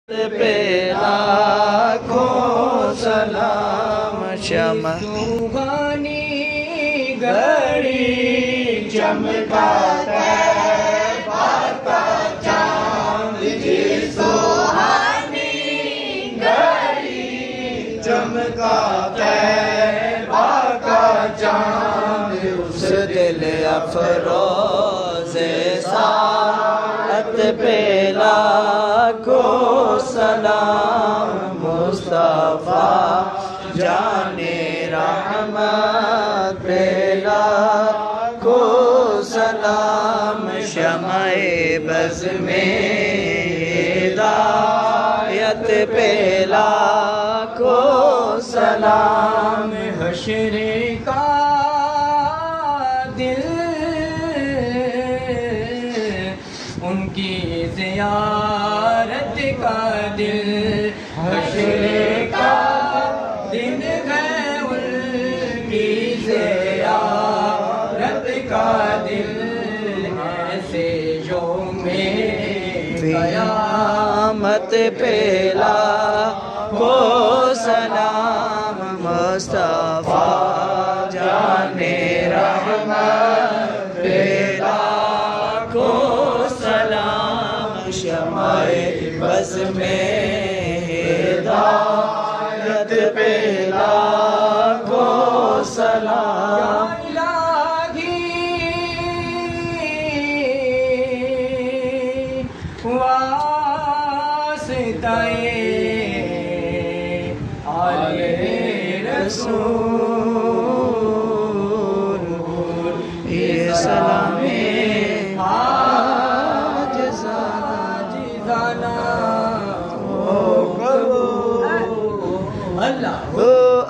پہ لاکھوں سلام شمع سوہانی گھڑی چمکا طیبہ کا چاند جی سوہانی گھڑی چمکا طیبہ کا چاند اس دل افروز ساعت پہ لاکھوں سلام مصطفیٰ جان رحمت پہ لاکھوں سلام شمع بز میں ہدایت پہ لاکھوں سلام حشر کا دل ان کی زیارت کا دل حشر کا دن ہے ان کی زیارت کا دل ایسے جو میں قیامت پہ لاکھوں سلام مصطفیٰ جان رحمت پہ لاکھوں سلام شمع بز میں ہدایت پہ لاکھوں سلام آل رسول یہ سلام آج زانا ہو کرو اللہ اللہ